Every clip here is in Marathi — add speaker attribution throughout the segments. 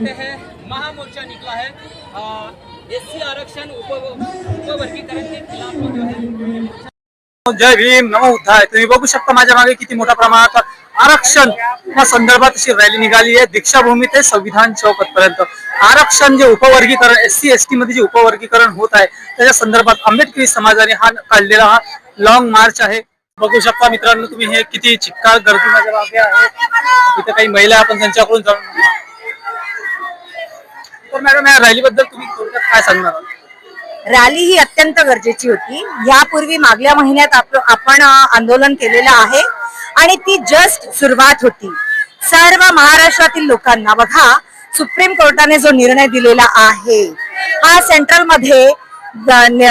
Speaker 1: सकते हैं महामोर्चा निकला है एससी आरक्षण उपवर्गीकरण के खिलाफ जो है।
Speaker 2: जय भीम नमो बुद्धाय। तुम्ही बघू शकता माझ्या मागे किती मोठ्या प्रमाणात आरक्षण या संदर्भात अशी रॅली निघाली आहे दीक्षाभूमी ते संविधान चौक पर्यंत। आरक्षण जे उपवर्गीकरण एससी एसटी मध्ये जे उपवर्गीकरण होत आहे त्याच्या संदर्भात आंबेडकरी समाजाने हा काढलेला हा लॉंग मार्च आहे। बघू शकता मित्रांनो तुम्ही हे किती चिक्कार गर्दी माझ्या मागे आहे। इथे काही महिला आपण त्यांच्याकडून जाणून तर मॅडम या रॅली बद्दल तुम्ही थोडक्यात काय सांगणार?
Speaker 3: रॅली ही अत्यंत गरजेची होती। यापूर्वी मागल्या महिन्यात आपण आंदोलन केलेलं आहे आणि ती जस्ट सुरुवात होती। सर्व महाराष्ट्रातील लोकांना बघा सुप्रीम कोर्टाने जो निर्णय दिलेला आहे हा सेंट्रल मध्ये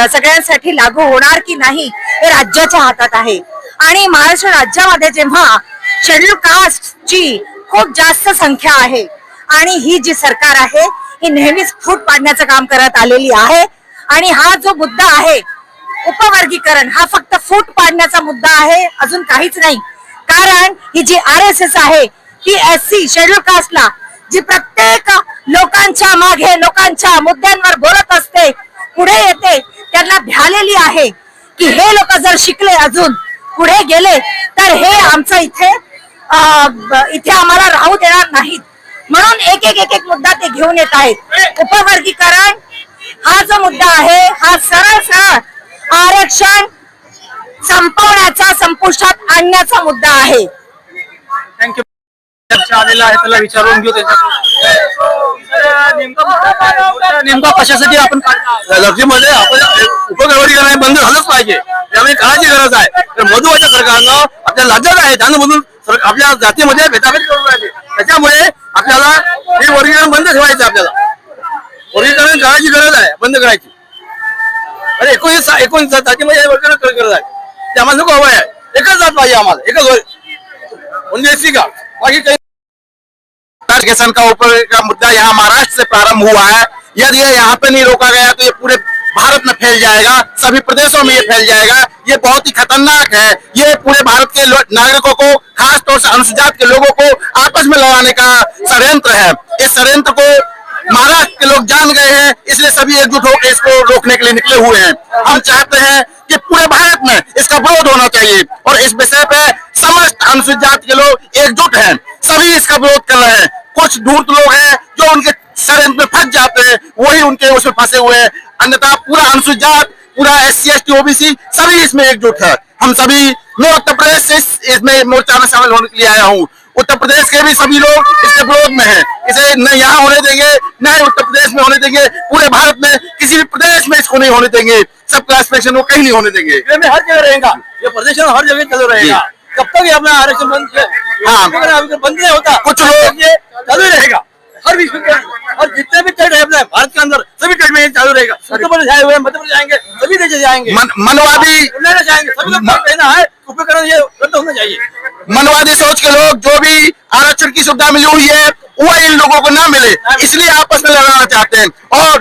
Speaker 3: सगळ्यांसाठी लागू होणार की नाही हे राज्याच्या हातात आहे। आणि महाराष्ट्र राज्यामध्ये जेव्हा शेड्यूल कास्टची खूप जास्त संख्या आहे आणि ही जी सरकार आहे ही नेहमीच फूट पाडण्याचं काम करत आलेली आहे। आणि हा जो मुद्दा आहे उपवर्गीकरण हा फक्त फूट पाडण्याचा मुद्दा आहे, अजून काहीच नाही। कारण ही जी RSS आहे ती SC शेड्यूल कास्टला जी प्रत्येक लोकांच्या मागे लोकांच्या मुद्द्यांवर बोलत असते, पुढे येते, त्यांना भ्यालेली आहे की हे लोक जर शिकले अजून पुढे गेले तर हे आमचं इथे आम्हाला राहू देणार नाहीत। म्हणून एक एक मुद्दा ते घेऊन येत आहेत। उपवर्गीकरण हा जो मुद्दा आहे हा सरळ आरक्षण संपवण्याचा संपुष्टात आणण्याचा मुद्दा आहे।
Speaker 2: थँक्यू। आलेला आहे त्याला विचारून घेऊ नेमका कशासाठी आपण
Speaker 4: लग्नीमध्ये आपण उपवर्गीकरण बंद झालंच पाहिजे, त्यामुळे काळाची गरज आहे। तर मधुवाच्या सरकारनं आपल्या राज्यात आहे त्यामधून आपल्या जातीमध्ये भेदाभेद करून राहिले, त्याच्यामुळे आपल्याला हे वर्गीकरण बंद ठेवायचं। आपल्याला वर्गीकरण काळाची गरज आहे, बंद करायची। अरे 19 जातीमध्ये वर्गीकरण गरज आहे, ते आम्हाला नको हवं आहे। एकच जात पाहिजे आम्हाला, एकच म्हणजे एससी का बाकी काही। का ऊपर का मुद्दा यहाँ महाराष्ट्र से प्रारंभ हुआ है। यदि ये यहाँ पे नहीं रोका गया तो ये पूरे भारत में फैल जाएगा, सभी प्रदेशों में ये फैल जाएगा। ये बहुत ही खतरनाक है। ये पूरे भारत के नागरिकों को, खास तौर से अनुसूचित के लोगों को आपस में लड़ाने का षड्यंत्र है। इस षड्यंत्र को महाराष्ट्र के लोग जान गए हैं, इसलिए सभी एकजुट होकर इसको रोकने के लिए निकले हुए हैं। हम चाहते हैं कि पूरे भारत में इसका विरोध होना चाहिए और इस विषय पे समस्त अनुसूचित जाति के लोग एकजुट हैं, सभी इसका विरोध कर रहे हैं। कुछ धूर्त लोग हैं जो उनके षड्यंत्र में फंस जाते हैं, वही उनके उसमें फंसे हुए हैं। अन्यथा पूरा अनुसूचित जाति, पूरा SC ST OBC सभी इसमें एकजुट है। हम सभी, मैं उत्तर प्रदेश से इसमें मोर्चा में शामिल होने के लिए आया हूँ। उत्तर प्रदेश के भी सभी लोग इसके विरोध में हैं। इसे न यहाँ होने देंगे, न ही उत्तर प्रदेश में होने देंगे, पूरे भारत में किसी भी प्रदेश में इसको नहीं होने देंगे। सबका एक्सप्रेशन वो कहीं नहीं होने देंगे।
Speaker 2: में हर जगह रहेगा ये प्रदर्शन, हर जगह चालू रहेगा। कब तक ये अपना आरक्षण बंद बंद नहीं होता,
Speaker 4: कुछ लोग
Speaker 2: ये चालू ही रहेगा। हर विश्व के और जितने भी स्टेट है अपने भारत के अंदर सभी स्टेट में ये चालू रहेगा। उत्तर प्रदेश आए हुए, मध्य प्रदेश जाएंगे, सभी देश जाएंगे,
Speaker 4: मनवादी
Speaker 2: जाएंगे, सभी लोग कहना है उपकरण ये रद्द होना चाहिए।
Speaker 4: मनवादी सोच के लोग जो भी आरक्षण की सुविधा मिली हुई है वो इन लोगों को ना मिले, इसलिए आपस में लड़ना चाहते हैं। और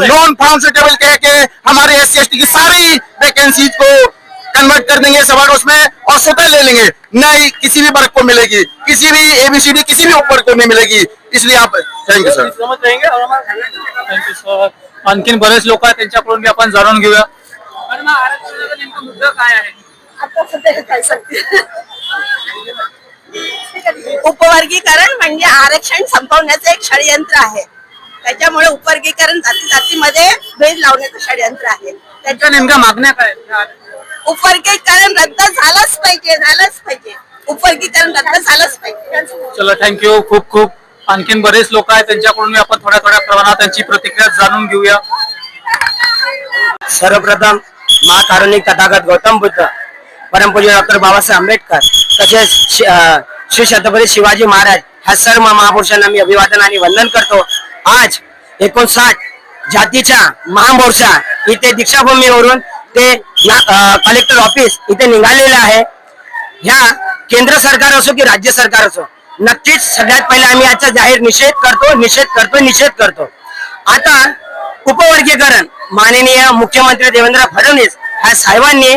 Speaker 4: नॉन फार्मास्यूटिकल कह के हमारे SC ST की सारी वैकेंसी को कन्वर्ट कर देंगे सब उसमें और स्वतः ले लेंगे, नहीं किसी भी वर्ग को मिलेगी, किसी भी ABCD किसी भी वर्ग को नहीं मिलेगी। इसलिए आप थँक्यू सर।
Speaker 2: समज रहेंगे। Thank you sir. आणखीन बरेच लोक आहेत त्यांच्याकडून मी आपण जाणून घेऊया।
Speaker 1: आरक्षणाचा नेमका मुद्दा काय आहे?
Speaker 3: उपवर्गीकरण म्हणजे आरक्षण संपवण्याचं एक षडयंत्र आहे। त्याच्यामुळे उपवर्गीकरण जातीमध्ये भेद लावण्याचं षडयंत्र आहे।
Speaker 2: त्यांच्या नेमक्या मागण्या काय?
Speaker 3: उपवर्गीकरण रद्द झालंच पाहिजे, उपवर्गीकरण रद्द झालंच पाहिजे।
Speaker 2: चला थँक्यू खूप खूप। आणखीन बरेच लोक आहेत त्यांच्याकडून मी आपण थोड्या प्रमाणात त्यांची प्रतिक्रिया जाणून घेऊया।
Speaker 5: सर्वप्रथम महाकारुणिक तथागत गौतम बुद्ध, परमपूज्य डॉक्टर बाबासाहेब आंबेडकर तसेच श्री छत्रपती शिवाजी महाराज ह्या सर्व महापुरुषांना मी अभिवादन आणि वंदन करतो। आज 59 जातीच्या महामोर्चा इथे दीक्षाभूमीवरून ते कलेक्टर ऑफिस इथे निघालेलं आहे। ह्या केंद्र सरकार असो की राज्य सरकार असो, नक्कीच सगळ्यात पहिले आम्ही याचा जाहीर निषेध करतो। आता उपवर्गीकरण माननीय मुख्यमंत्री देवेंद्र फडणवीस ह्या साहेबांनी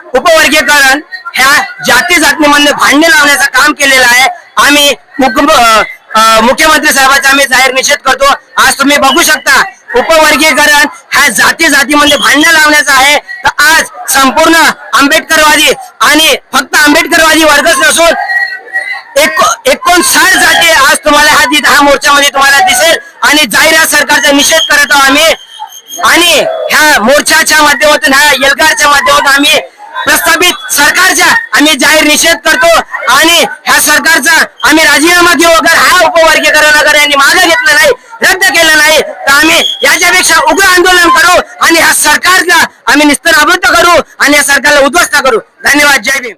Speaker 5: उपवर्गीकरण ह्या जातीमध्ये भांडणे लावण्याचं काम केलेलं आहे। आम्ही मुख्यमंत्री साहेबांचा आम्ही जाहीर निषेध करतो. आज तुम्ही बघू शकता उपवर्गीकरण ह्या जाती जातीमध्ये भांडण लावण्याचा आहे. तर आज संपूर्ण आंबेडकरवादी आणि फक्त आंबेडकरवादी वर्गच नसून 59 जाती आज तुम्हाला हा मोर्चामध्ये तुम्हाला दिसेल. आणि जाहीर सरकारचा निषेध करत आहोत आम्ही. आणि ह्या मोर्चाच्या माध्यमातून ह्या एल्गारच्या माध्यमातून आम्ही प्रस्तावित सरकारचा आम्ही जाहीर निषेध करतो. आणि ह्या सरकारचा आम्ही राजीनामा घेऊ. अगर हा उपवर्गीकरण अगर यांनी मागे घेतलं नाही, रद्द केलं नाही, तर आम्ही याच्यापेक्षा उग्र आंदोलन करू आणि ह्या सरकारला आम्ही निस्तराबद्ध करू आणि या सरकारला उद्ध्वस्त करू. धन्यवाद. जय भीम.